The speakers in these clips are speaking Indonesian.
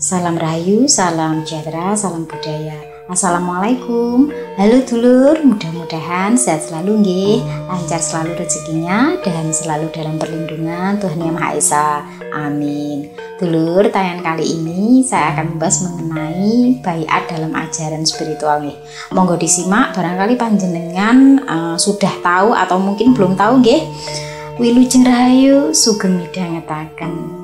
Salam rahayu, salam sejahtera, salam budaya. Assalamualaikum. Halo dulur, mudah-mudahan sehat selalu nggih, lancar selalu rezekinya dan selalu dalam perlindungan Tuhan Yang Maha Esa. Amin. Dulur, tayangan kali ini saya akan membahas mengenai baiat dalam ajaran spiritual nih. Monggo disimak, barangkali panjenengan sudah tahu atau mungkin belum tahu nggih. Wilujeng rahayu, sugeng midhangetaken.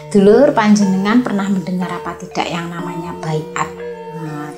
Dulur, panjenengan pernah mendengar apa tidak yang namanya baiat?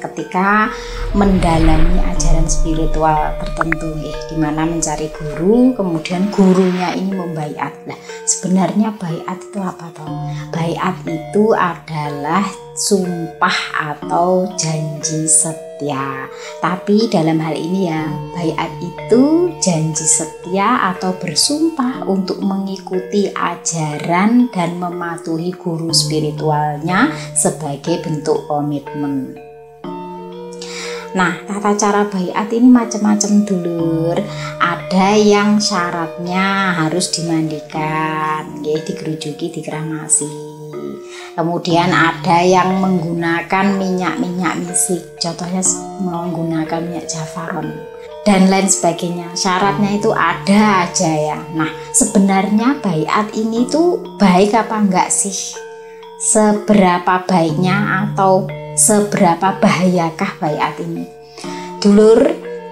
Ketika mendalami ajaran spiritual tertentu, di mana mencari guru, kemudian gurunya ini membaiat. Nah, sebenarnya baiat itu apa toh? Baiat itu adalah sumpah atau janji setia. Tapi dalam hal ini ya, baiat itu janji setia atau bersumpah untuk mengikuti ajaran dan mematuhi guru spiritualnya sebagai bentuk komitmen. Nah, tata cara baiat ini macam-macam dulur. Ada yang syaratnya harus dimandikan, digerujuki, dikeramasi. Kemudian ada yang menggunakan minyak-minyak misik, contohnya menggunakan minyak jafaron dan lain sebagainya. Syaratnya itu ada aja ya. Nah, sebenarnya baiat ini tuh baik apa enggak sih? Seberapa baiknya atau seberapa bahayakah baiat ini? Dulur,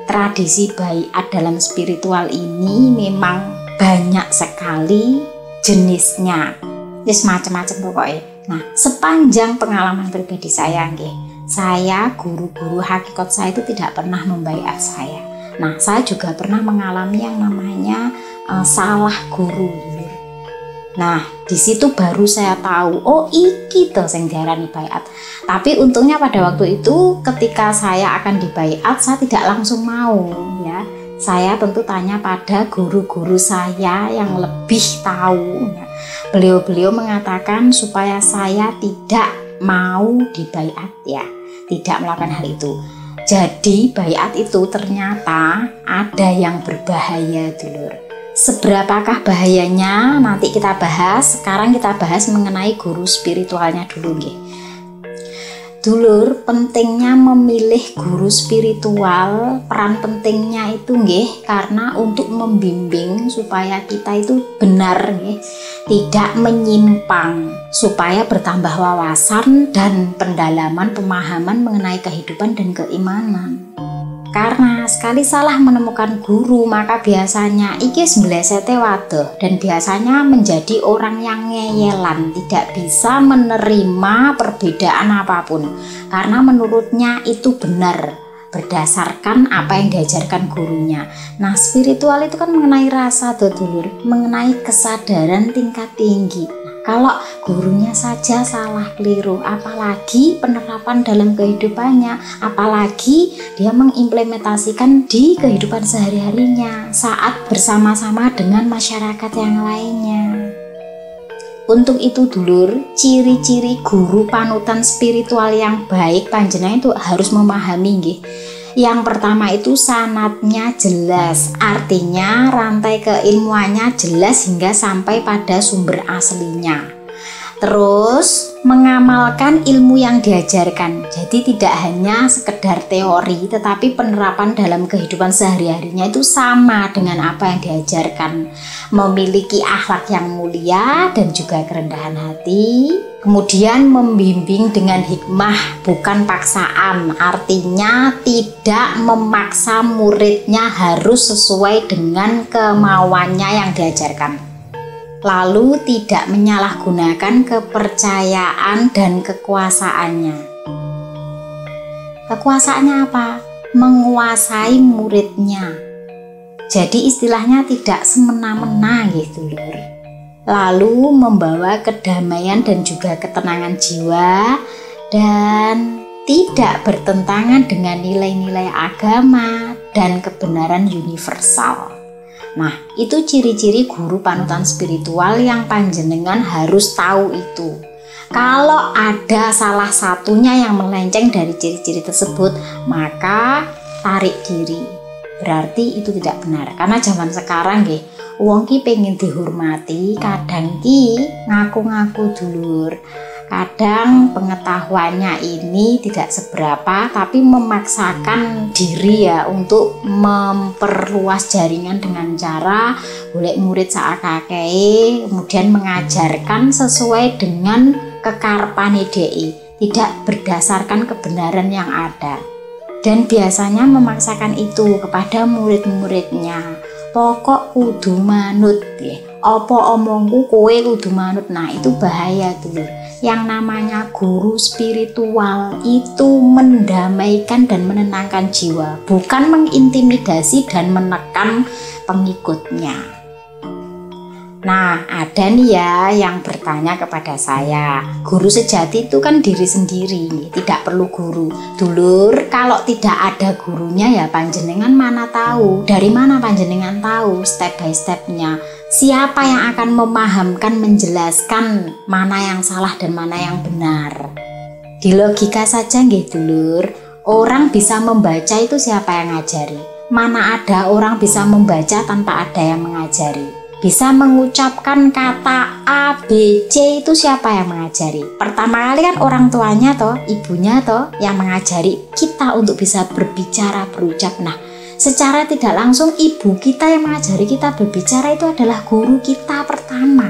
tradisi baiat dalam spiritual ini memang banyak sekali jenisnya. Yes, macam-macam pokoknya. Nah, sepanjang pengalaman pribadi saya, saya guru-guru hakikat saya itu tidak pernah membaiat saya. Nah, saya juga pernah mengalami yang namanya salah guru. Nah, di situ baru saya tahu, oh iki toh sing diarani baiat. Tapi untungnya pada waktu itu ketika saya akan dibaiat, saya tidak langsung mau ya. Saya tentu tanya pada guru-guru saya yang lebih tahu. Beliau-beliau mengatakan supaya saya tidak mau dibaiat ya, tidak melakukan hal itu. Jadi baiat itu ternyata ada yang berbahaya dulur. Seberapakah bahayanya nanti kita bahas. Sekarang kita bahas mengenai guru spiritualnya dulu nggih. Dulur, pentingnya memilih guru spiritual, peran pentingnya itu nggih karena untuk membimbing supaya kita itu benar nggih, tidak menyimpang, supaya bertambah wawasan dan pendalaman pemahaman mengenai kehidupan dan keimanan. Karena sekali salah menemukan guru, maka biasanya iki semblesete waduh dan biasanya menjadi orang yang ngeyelan, tidak bisa menerima perbedaan apapun karena menurutnya itu benar berdasarkan apa yang diajarkan gurunya. Nah, spiritual itu kan mengenai rasa dulur, mengenai kesadaran tingkat tinggi. Kalau gurunya saja salah keliru, apalagi penerapan dalam kehidupannya, apalagi dia mengimplementasikan di kehidupan sehari-harinya saat bersama-sama dengan masyarakat yang lainnya. Untuk itu dulur, ciri-ciri guru panutan spiritual yang baik panjenengan itu harus memahami nggih. Yang pertama itu sanatnya jelas, artinya rantai keilmuannya jelas hingga sampai pada sumber aslinya. Terus mengamalkan ilmu yang diajarkan, jadi tidak hanya sekedar teori tetapi penerapan dalam kehidupan sehari-harinya itu sama dengan apa yang diajarkan. Memiliki akhlak yang mulia dan juga kerendahan hati. Kemudian membimbing dengan hikmah bukan paksaan, artinya tidak memaksa muridnya harus sesuai dengan kemauannya yang diajarkan. Lalu tidak menyalahgunakan kepercayaan dan kekuasaannya. Kekuasaannya apa? Menguasai muridnya. Jadi istilahnya tidak semena-mena gitu lur. Lalu membawa kedamaian dan juga ketenangan jiwa dan tidak bertentangan dengan nilai-nilai agama dan kebenaran universal. Nah, itu ciri-ciri guru panutan spiritual yang panjenengan harus tahu itu. Kalau ada salah satunya yang melenceng dari ciri-ciri tersebut, maka tarik diri. Berarti itu tidak benar. Karena zaman sekarang nggih, wong ki pengen dihormati, kadang ki ngaku-ngaku dulur. Kadang pengetahuannya ini tidak seberapa, tapi memaksakan diri ya untuk memperluas jaringan dengan cara golek murid saakake, kemudian mengajarkan sesuai dengan kekarepane DI, tidak berdasarkan kebenaran yang ada. Dan biasanya memaksakan itu kepada murid-muridnya. Pokok kudu manut ya. Apa omongku kowe kudu manut. Nah, itu bahaya dulur. Yang namanya guru spiritual itu mendamaikan dan menenangkan jiwa, bukan mengintimidasi dan menekan pengikutnya. Nah, ada nih ya yang bertanya kepada saya, guru sejati itu kan diri sendiri, tidak perlu guru. Dulur, kalau tidak ada gurunya ya panjenengan mana tahu, dari mana panjenengan tahu step by stepnya. Siapa yang akan memahamkan, menjelaskan mana yang salah dan mana yang benar? Di logika saja nggih dulur, orang bisa membaca itu siapa yang ngajari? Mana ada orang bisa membaca tanpa ada yang mengajari? Bisa mengucapkan kata A, B, C itu siapa yang mengajari? Pertama kali kan orang tuanya toh, ibunya toh yang mengajari kita untuk bisa berbicara, berucap. Nah, secara tidak langsung ibu kita yang mengajari kita berbicara itu adalah guru kita pertama.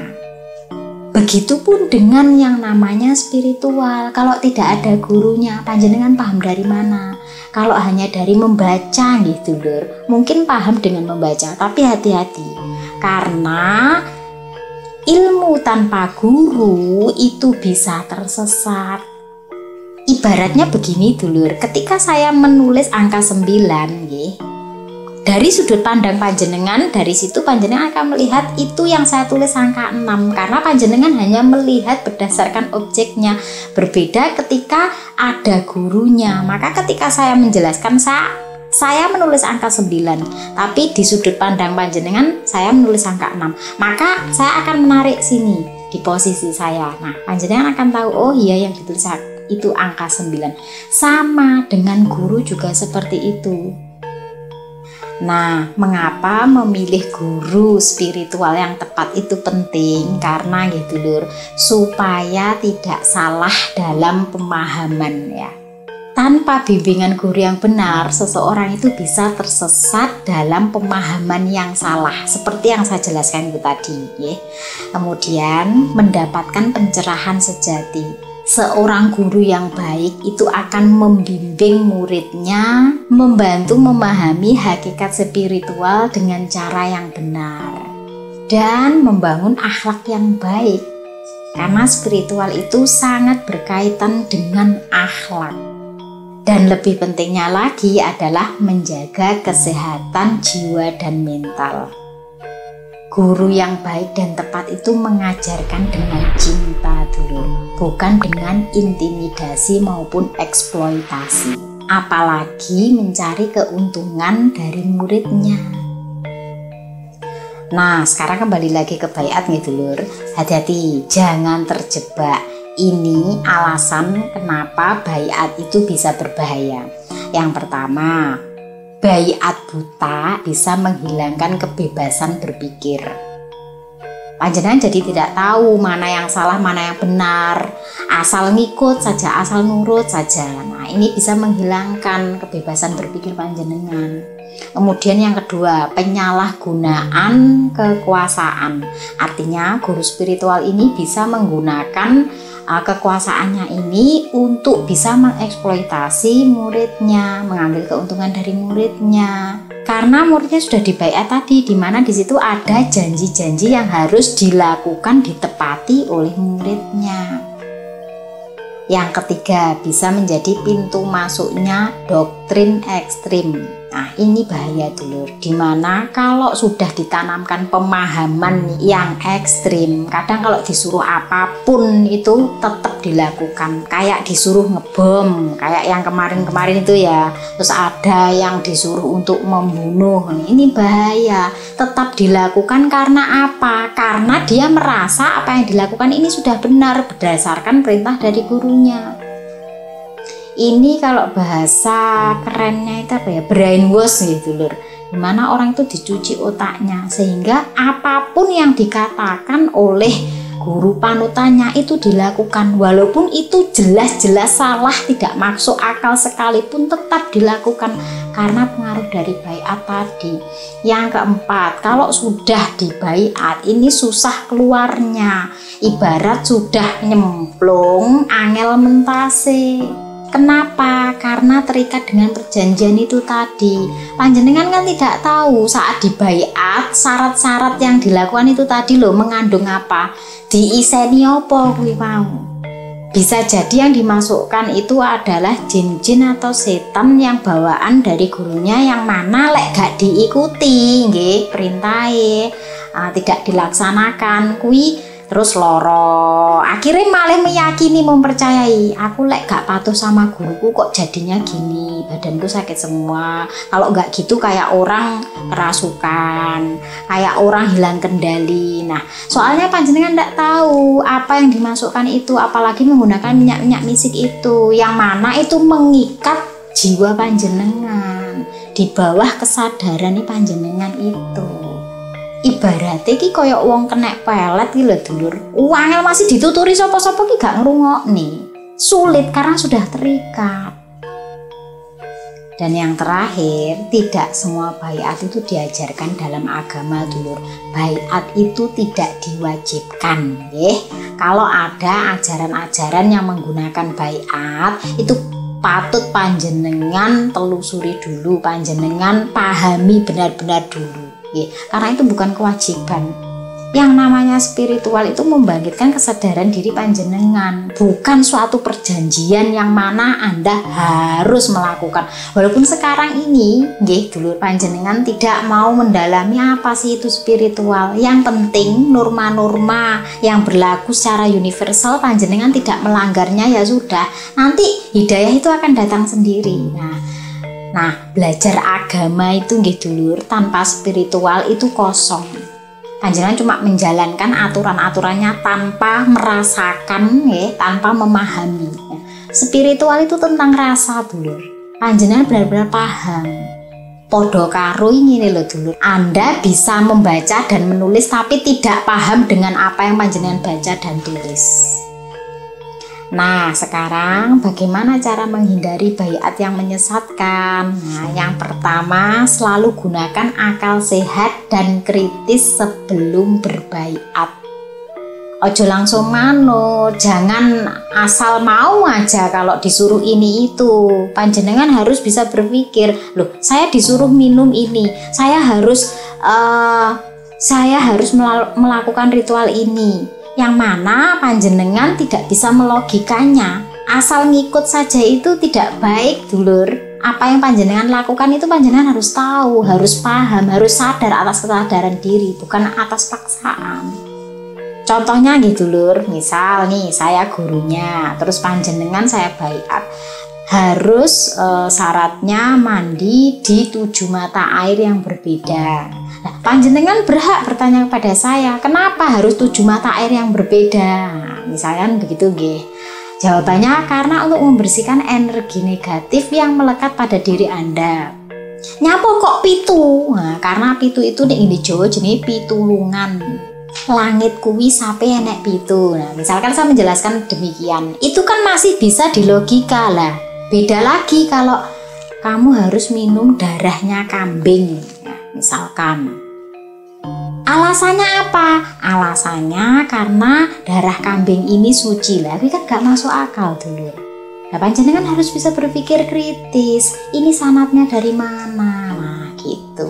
Begitupun dengan yang namanya spiritual. Kalau tidak ada gurunya, panjenengan paham dari mana? Kalau hanya dari membaca gitu lur, mungkin paham dengan membaca, tapi hati-hati. Karena ilmu tanpa guru itu bisa tersesat. Ibaratnya begini dulur, ketika saya menulis angka 9 nggih, dari sudut pandang panjenengan, dari situ panjenengan akan melihat itu yang saya tulis angka 6, karena panjenengan hanya melihat berdasarkan objeknya. Berbeda ketika ada gurunya. Maka ketika saya menjelaskan, saya menulis angka 9, tapi di sudut pandang panjenengan saya menulis angka 6. Maka saya akan menarik sini di posisi saya. Nah, panjenengan akan tahu, oh iya yang ditulis itu angka 9. Sama dengan guru juga seperti itu. Nah, mengapa memilih guru spiritual yang tepat itu penting? Karena gitu lur, supaya tidak salah dalam pemahaman ya. Tanpa bimbingan guru yang benar, seseorang itu bisa tersesat dalam pemahaman yang salah, seperti yang saya jelaskan itu tadi ya. Kemudian mendapatkan pencerahan sejati. Seorang guru yang baik itu akan membimbing muridnya, membantu memahami hakikat spiritual dengan cara yang benar, dan membangun akhlak yang baik. Karena spiritual itu sangat berkaitan dengan akhlak. Dan lebih pentingnya lagi adalah menjaga kesehatan jiwa dan mental. Guru yang baik dan tepat itu mengajarkan dengan cinta dulu, bukan dengan intimidasi maupun eksploitasi. Apalagi mencari keuntungan dari muridnya. Nah, sekarang kembali lagi ke baiat nih dulur. Hati-hati, jangan terjebak. Ini alasan kenapa baiat itu bisa berbahaya. Yang pertama, baiat buta bisa menghilangkan kebebasan berpikir. Panjenengan jadi tidak tahu mana yang salah, mana yang benar. Asal ngikut saja, asal nurut saja. Nah, ini bisa menghilangkan kebebasan berpikir panjenengan. Kemudian yang kedua, penyalahgunaan kekuasaan. Artinya guru spiritual ini bisa menggunakan kekuasaannya ini untuk bisa mengeksploitasi muridnya, mengambil keuntungan dari muridnya. Karena muridnya sudah dibaiat tadi, di mana di situ ada janji-janji yang harus dilakukan, ditepati oleh muridnya. Yang ketiga, bisa menjadi pintu masuknya doktrin ekstrim. Nah, ini bahaya dulur, dimana kalau sudah ditanamkan pemahaman yang ekstrim, kadang kalau disuruh apapun itu tetap dilakukan. Kayak disuruh ngebom, kayak yang kemarin-kemarin itu ya. Terus ada yang disuruh untuk membunuh. Ini bahaya, tetap dilakukan karena apa? Karena dia merasa apa yang dilakukan ini sudah benar berdasarkan perintah dari gurunya. Ini kalau bahasa kerennya itu apa ya, brainwash gitu lur, dimana orang itu dicuci otaknya sehingga apapun yang dikatakan oleh guru panutannya itu dilakukan, walaupun itu jelas-jelas salah, tidak masuk akal sekalipun tetap dilakukan karena pengaruh dari baiat tadi. Yang keempat, kalau sudah di baiat ini susah keluarnya, ibarat sudah nyemplung angel mentase. Kenapa? Karena terikat dengan perjanjian itu tadi. Panjenengan kan tidak tahu saat di baiat syarat-syarat yang dilakukan itu tadi loh mengandung apa, diiseni apa kuwi mau. Bisa jadi yang dimasukkan itu adalah jin-jin atau setan yang bawaan dari gurunya, yang mana lek gak diikuti nggih perintahe, tidak dilaksanakan kuwi terus loro, akhirnya malah meyakini, mempercayai, aku lek gak patuh sama guruku kok jadinya gini, badanku sakit semua. Kalau gak gitu kayak orang kerasukan, kayak orang hilang kendali. Nah, soalnya panjenengan gak tahu apa yang dimasukkan itu, apalagi menggunakan minyak-minyak misik itu, yang mana itu mengikat jiwa panjenengan di bawah kesadaran panjenengan itu. Ibaratnya ki koyok wong kena pelet ki lho dulur. Angel masih dituturi sapa-sapa ki gak ngrungokne. Sulit karena sudah terikat. Dan yang terakhir, tidak semua baiat itu diajarkan dalam agama dulur. Baiat itu tidak diwajibkan, nggih. Kalau ada ajaran-ajaran yang menggunakan baiat itu patut panjenengan telusuri dulu, panjenengan pahami benar-benar dulu. Karena itu bukan kewajiban. Yang namanya spiritual itu membangkitkan kesadaran diri panjenengan, bukan suatu perjanjian yang mana Anda harus melakukan. Walaupun sekarang ini nggih dulur panjenengan tidak mau mendalami apa sih itu spiritual. Yang penting norma-norma yang berlaku secara universal panjenengan tidak melanggarnya ya sudah. Nanti hidayah itu akan datang sendiri. Nah, belajar agama itu nggih dulur tanpa spiritual itu kosong. Panjenengan cuma menjalankan aturan-aturannya tanpa merasakan, tanpa memahami. Spiritual itu tentang rasa dulur. Panjenengan benar-benar paham. Podo karo ini lho dulur. Anda bisa membaca dan menulis tapi tidak paham dengan apa yang panjenengan baca dan tulis. Nah, sekarang bagaimana cara menghindari baiat yang menyesatkan? Nah, yang pertama, selalu gunakan akal sehat dan kritis sebelum berbaiat. Ojo langsung manut, jangan asal mau aja kalau disuruh ini itu. Panjenengan harus bisa berpikir, loh, saya disuruh minum ini, saya harus melakukan ritual ini. Yang mana panjenengan tidak bisa melogikanya, asal ngikut saja itu tidak baik dulur. Apa yang panjenengan lakukan itu panjenengan harus tahu, harus paham, harus sadar atas kesadaran diri, bukan atas paksaan. Contohnya gitu dulur, misal nih saya gurunya, terus panjenengan saya baiat, harus syaratnya mandi di 7 mata air yang berbeda. Nah, panjenengan berhak bertanya kepada saya, kenapa harus 7 mata air yang berbeda? Misalnya begitu nggih. Jawabannya karena untuk membersihkan energi negatif yang melekat pada diri Anda. Nyapa kok pitu? Nah, karena pitu itu nek di Jawa jenenge pitulungan. Langit kuwi sampai enek pitu. Nah, misalkan saya menjelaskan demikian, itu kan masih bisa dilogika lah. Beda lagi kalau kamu harus minum darahnya kambing. Misalkan alasannya apa? Alasannya karena darah kambing ini suci lah, tapi kan gak masuk akal dulu. Nah, panjenengan harus bisa berpikir kritis, ini sanatnya dari mana? Nah, gitu.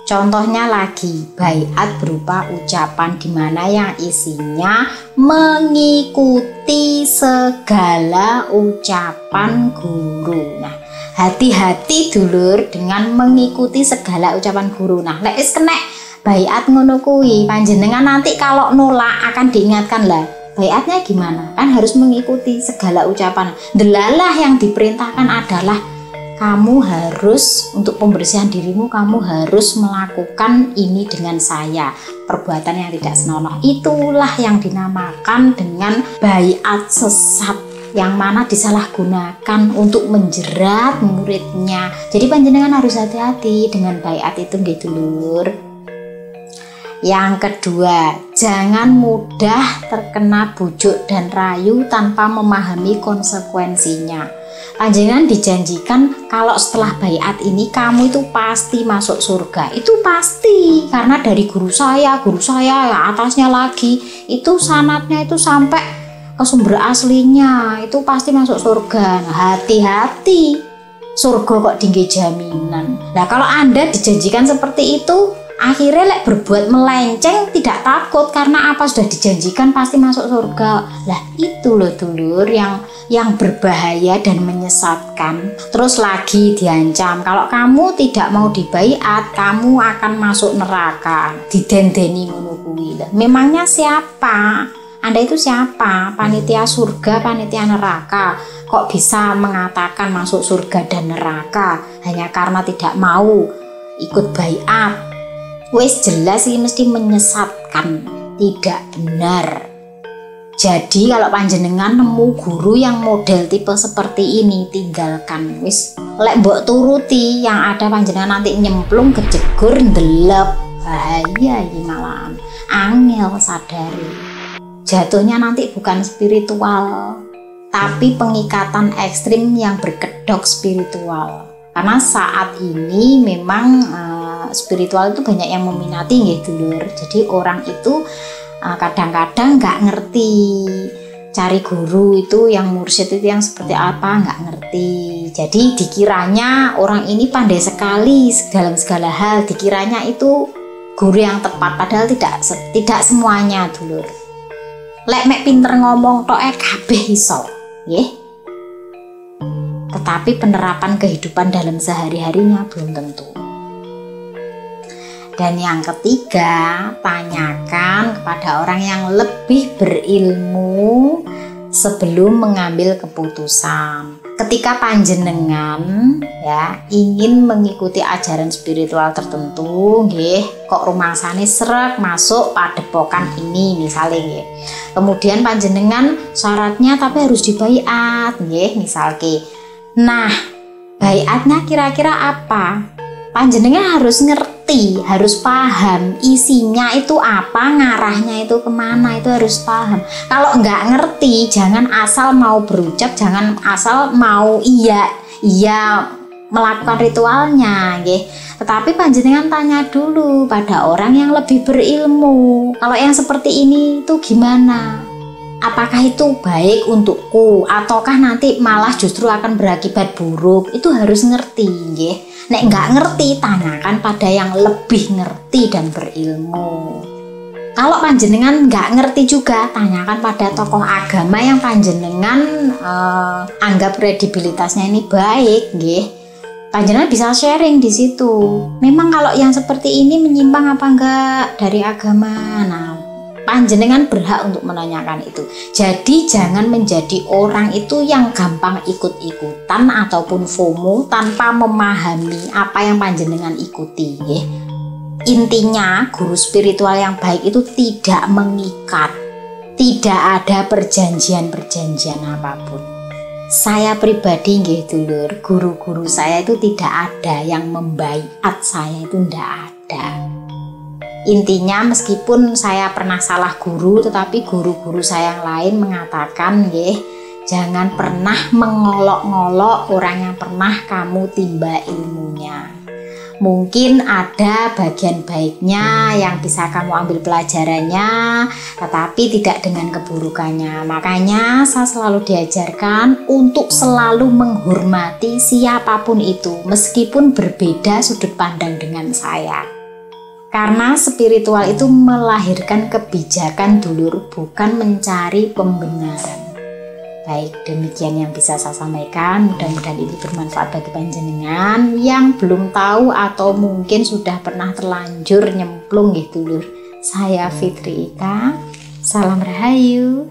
Contohnya lagi, baiat berupa ucapan di mana yang isinya mengikuti segala ucapan guru. Nah, hati-hati dulur dengan mengikuti segala ucapan guru. Nah, lek wis kena baiat ngono kuwi, panjenengan nanti kalau nolak akan diingatkan lah. Baiatnya gimana? Kan harus mengikuti segala ucapan. Delalah yang diperintahkan adalah kamu harus, untuk pembersihan dirimu, kamu harus melakukan ini dengan saya. Perbuatan yang tidak senonoh. Itulah yang dinamakan dengan baiat sesat, yang mana disalahgunakan untuk menjerat muridnya. Jadi panjenengan harus hati-hati dengan baiat itu nggih dulur. Yang kedua, jangan mudah terkena bujuk dan rayu tanpa memahami konsekuensinya. Panjenengan dijanjikan kalau setelah baiat ini kamu itu pasti masuk surga. Itu pasti, karena dari guru saya ya atasnya lagi, itu sanadnya itu sampai ke sumber aslinya, itu pasti masuk surga. Nah, hati-hati, surga kok tinggi jaminan. Nah, kalau Anda dijanjikan seperti itu, akhirnya lek berbuat melenceng tidak takut, karena apa, sudah dijanjikan pasti masuk surga. Lah itu loh dulur yang berbahaya dan menyesatkan. Terus lagi diancam, kalau kamu tidak mau dibaiat kamu akan masuk neraka, didendeni ngono kuwi. Lah memangnya siapa? Anda itu siapa? Panitia surga, panitia neraka? Kok bisa mengatakan masuk surga dan neraka hanya karena tidak mau ikut baiat? Wes jelas ini mesti menyesatkan, tidak benar. Jadi kalau panjenengan nemu guru yang model tipe seperti ini, tinggalkan. Wes lek mbok turuti, yang ada panjenengan nanti nyemplung kejegur ndelep. Bahaya iki malahan. Angel sadari. Jatuhnya nanti bukan spiritual, tapi pengikatan ekstrim yang berkedok spiritual. Karena saat ini memang spiritual itu banyak yang meminati nggih dulur. Jadi orang itu kadang-kadang nggak ngerti cari guru itu, yang mursyid itu yang seperti apa, nggak ngerti. Jadi dikiranya orang ini pandai sekali dalam segala hal, dikiranya itu guru yang tepat, padahal tidak semuanya dulur. Lek mek pinter ngomong tok kabeh iso nggih, tetapi penerapan kehidupan dalam sehari-harinya belum tentu. Dan yang ketiga, tanyakan kepada orang yang lebih berilmu sebelum mengambil keputusan. Ketika panjenengan ya ingin mengikuti ajaran spiritual tertentu, nggih, kok rumangsane srek masuk padepokan ini misalnya nggih. Kemudian panjenengan syaratnya tapi harus dibaiat, nggih, misalnya. Nah, baiatnya kira-kira apa? Panjenengan harus ngerti, harus paham isinya itu apa, ngarahnya itu kemana, itu harus paham. Kalau nggak ngerti, jangan asal mau berucap, jangan asal mau iya melakukan ritualnya, nggih. Tetapi panjenengan tanya dulu pada orang yang lebih berilmu. Kalau yang seperti ini itu gimana? Apakah itu baik untukku, ataukah nanti malah justru akan berakibat buruk? Itu harus ngerti, nggih. Nek nggak ngerti, tanyakan pada yang lebih ngerti dan berilmu. Kalau panjenengan nggak ngerti juga, tanyakan pada tokoh agama yang panjenengan anggap kredibilitasnya ini baik, nggih. Panjenengan bisa sharing di situ. Memang kalau yang seperti ini menyimpang apa enggak dari agama? Nah, panjenengan berhak untuk menanyakan itu. Jadi jangan menjadi orang itu yang gampang ikut-ikutan ataupun FOMO tanpa memahami apa yang panjenengan ikuti, ya. Intinya guru spiritual yang baik itu tidak mengikat, tidak ada perjanjian-perjanjian apapun. Saya pribadi nggih dulur, guru-guru saya itu tidak ada yang membaiat saya, itu tidak ada. Intinya meskipun saya pernah salah guru, tetapi guru-guru saya yang lain mengatakan, nggih, jangan pernah mengolok-ngolok orang yang pernah kamu timba ilmunya. Mungkin ada bagian baiknya yang bisa kamu ambil pelajarannya, tetapi tidak dengan keburukannya. Makanya saya selalu diajarkan untuk selalu menghormati siapapun itu, meskipun berbeda sudut pandang dengan saya. Karena spiritual itu melahirkan kebijakan dulur, bukan mencari pembenaran. Baik, demikian yang bisa saya sampaikan. Mudah-mudahan ini bermanfaat bagi panjenengan yang belum tahu atau mungkin sudah pernah terlanjur nyemplung nggih dulur. Saya Fitri Ika. Salam Rahayu.